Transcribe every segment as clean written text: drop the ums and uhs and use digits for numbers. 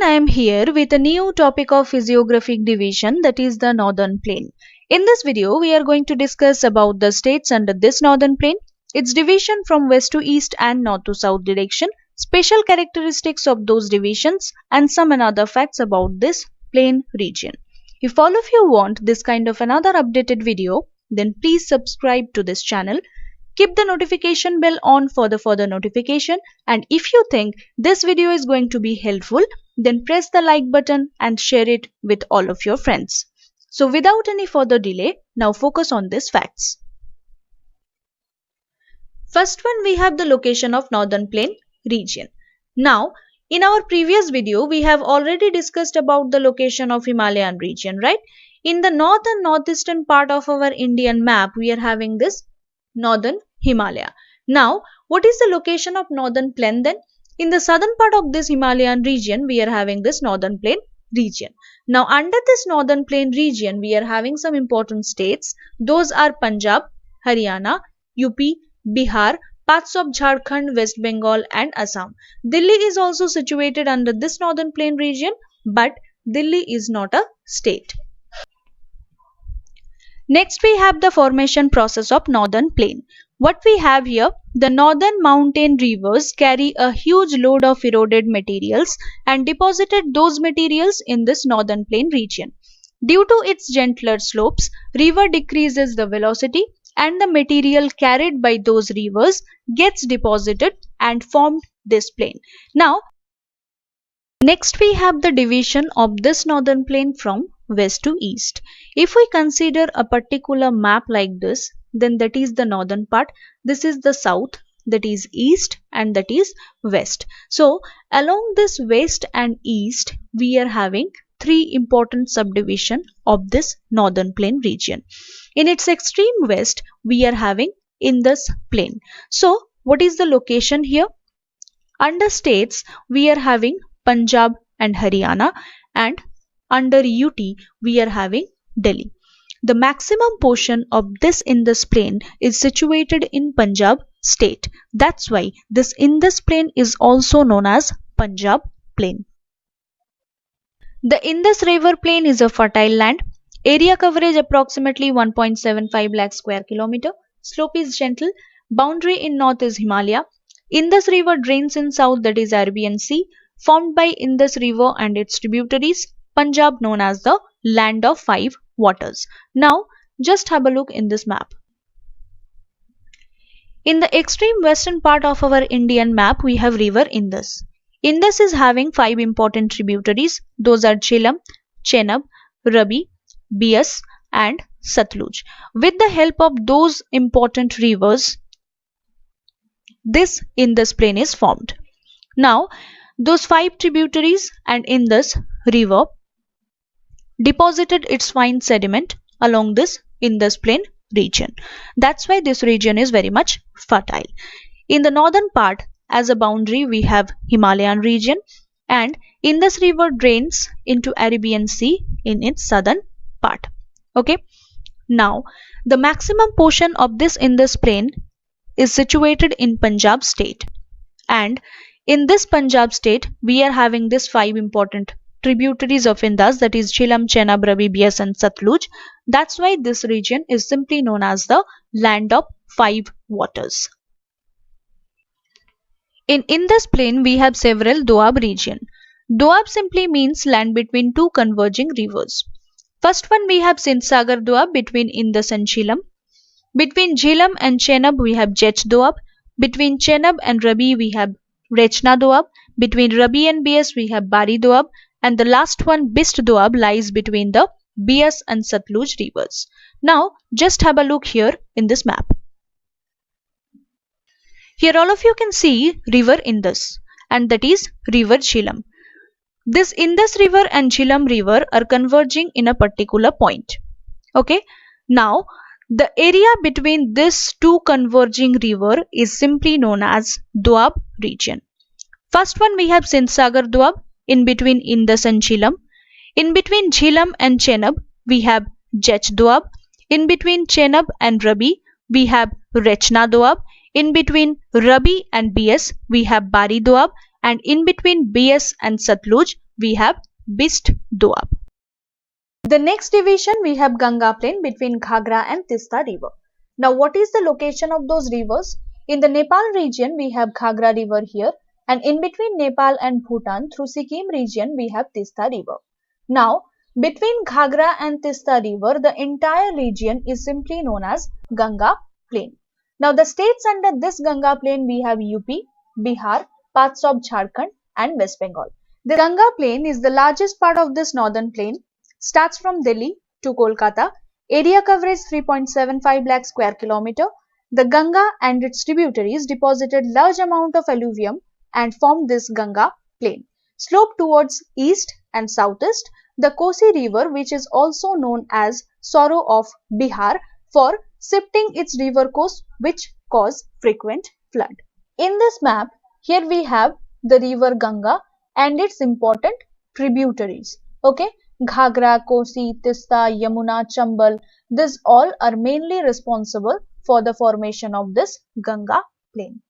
I am here with a new topic of physiographic division, that is the northern plain. In this video we are going to discuss about the states under this northern plain, its division from west to east and north to south direction, special characteristics of those divisions, and some another facts about this plain region. If all of you want this kind of another updated video, then please subscribe to this channel. Keep the notification bell on for the further notification, and if you think this video is going to be helpful, then press the like button and share it with all of your friends. So without any further delay, now focus on these facts. First one, we have the location of northern plain region. Now in our previous video we have already discussed about the location of Himalayan region, right? In the north and northeastern part of our Indian map we are having this northern Himalaya. Now what is the location of northern plain then? In the southern part of this Himalayan region we are having this northern plain region. Now under this northern plain region we are having some important states. Those are Punjab, Haryana, UP, Bihar, parts of Jharkhand, West Bengal and Assam. Delhi is also situated under this northern plain region, but Delhi is not a state. Next we have the formation process of northern plain. What we have here, the northern mountain rivers carry a huge load of eroded materials and deposited those materials in this northern plain region. Due to its gentler slopes, river decreases the velocity and the material carried by those rivers gets deposited and formed this plain. Now, next we have the division of this northern plain from west to east. If we consider a particular map like this, then that is the northern part, this is the south, that is east, and that is west. So along this west and east we are having three important subdivision of this northern plain region. In its extreme west we are having Indus plain. So what is the location here? Under states we are having Punjab and Haryana, and under UT we are having Delhi. The maximum portion of this Indus plain is situated in Punjab state. That's why this Indus plain is also known as Punjab plain. The Indus river plain is a fertile land. Area coverage approximately 1.75 lakh square kilometer. Slope is gentle. Boundary in north is Himalaya. Indus river drains in south, that is Arabian Sea, formed by Indus river and its tributaries. Punjab known as the land of five waters. Now just have a look in this map. In the extreme western part of our Indian map we have river Indus. Indus is having five important tributaries. Those are Jhelum, Chenab, Ravi, Beas and Satluj. With the help of those important rivers, this Indus plain is formed. Now those five tributaries and Indus river deposited its fine sediment along this Indus plain region. That's why this region is very much fertile. In the northern part as a boundary we have Himalayan region, and Indus river drains into Arabian Sea in its southern part. Okay. Now the maximum portion of this Indus plain is situated in Punjab state, and in this Punjab state we are having this five important tributaries of Indus, that is Jhelum, Chenab, Ravi, Beas and Satluj. That's why this region is simply known as the land of five waters. In Indus plain we have several Doab region. Doab simply means land between two converging rivers. First one we have Sindh Sagar Doab between Indus and Jhelum. Between Jhelum and Chenab we have Jech Doab. Between Chenab and Ravi we have Rechna Doab. Between Ravi and Beas we have Bari Doab. And the last one, Bist Doab, lies between the Beas and Satluj rivers. Now just have a look here in this map. Here all of you can see river Indus, and that is river Jhelum. This Indus river and Jhelum river are converging in a particular point. Okay. Now the area between these two converging river is simply known as Doab region. First one we have Sindh Sagar Doab in between Indus and Jhelum. In between Jhelum and Chenab we have Jech Doab. In between Chenab and Ravi we have Rechna Doab. In between Ravi and Beas we have Bari Doab, and in between Beas and Satluj we have Bist Doab. The next division we have Ganga plain between Ghagra and Tista river. Now what is the location of those rivers? In the Nepal region we have Ghagra river here, and in between Nepal and Bhutan through Sikkim region we have Tista river. Now between Ghagra and Tista river the entire region is simply known as Ganga plain. Now the states under this Ganga plain we have UP, Bihar, parts of Jharkhand and West Bengal. The Ganga plain is the largest part of this northern plain, starts from Delhi to Kolkata, area coverage 3.75 lakh square kilometer. The Ganga and its tributaries deposited large amount of alluvium and formed this Ganga plain. Slope towards east and southeast, the Kosi river, which is also known as Sorrow of Bihar, for shifting its river course, which cause frequent flood. In this map, here we have the river Ganga and its important tributaries. Okay, Ghagra, Kosi, Tista, Yamuna, Chambal, these all are mainly responsible for the formation of this Ganga plain.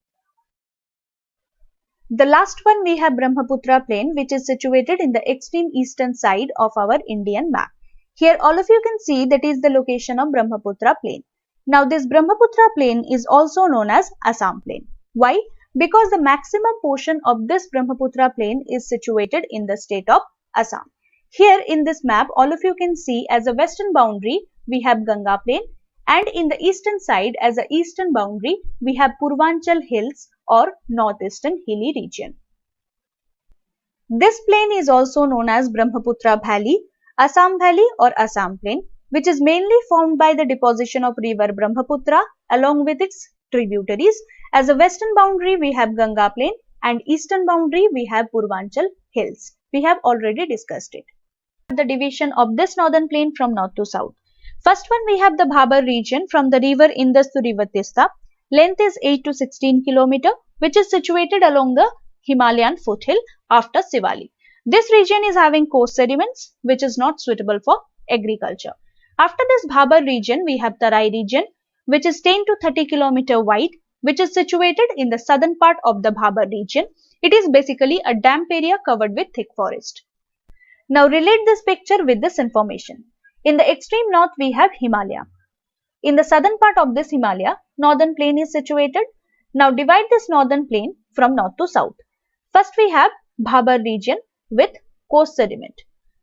The last one we have Brahmaputra plain, which is situated in the extreme eastern side of our Indian map. Here all of you can see that is the location of Brahmaputra plain. Now this Brahmaputra plain is also known as Assam plain. Why? Because the maximum portion of this Brahmaputra plain is situated in the state of Assam. Here in this map all of you can see as a western boundary we have Ganga plain, and in the eastern side as a eastern boundary we have Purvanchal hills or northeastern hilly region. This plain is also known as Brahmaputra Valley, Assam Valley or Assam plain, which is mainly formed by the deposition of river Brahmaputra along with its tributaries. As a western boundary we have Ganga plain and eastern boundary we have Purvanchal hills. We have already discussed it. The division of this northern plain from north to south. First one we have the Bhabar region from the river Indus to river Tista. Length is 8 to 16 km, which is situated along the Himalayan foothill after Sivali. This region is having coarse sediments which is not suitable for agriculture. After this Bhabar region we have Tarai region, which is 10 to 30 km wide, which is situated in the southern part of the Bhabar region. It is basically a damp area covered with thick forest. Now relate this picture with this information. In the extreme north we have Himalaya. In the southern part of this Himalaya, northern plain is situated. Now divide this northern plain from north to south. First we have Bhabar region with coarse sediment.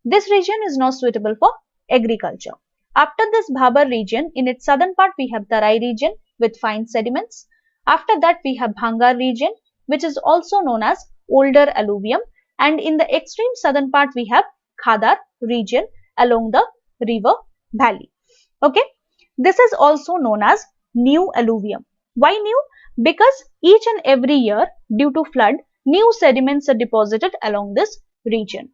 This region is not suitable for agriculture. After this Bhabar region, in its southern part we have Tarai region with fine sediments. After that we have Bhangar region, which is also known as older alluvium, and in the extreme southern part we have Khadar region along the river valley. Okay, this is also known as new alluvium. Why new? Because each and every year due to flood, new sediments are deposited along this region.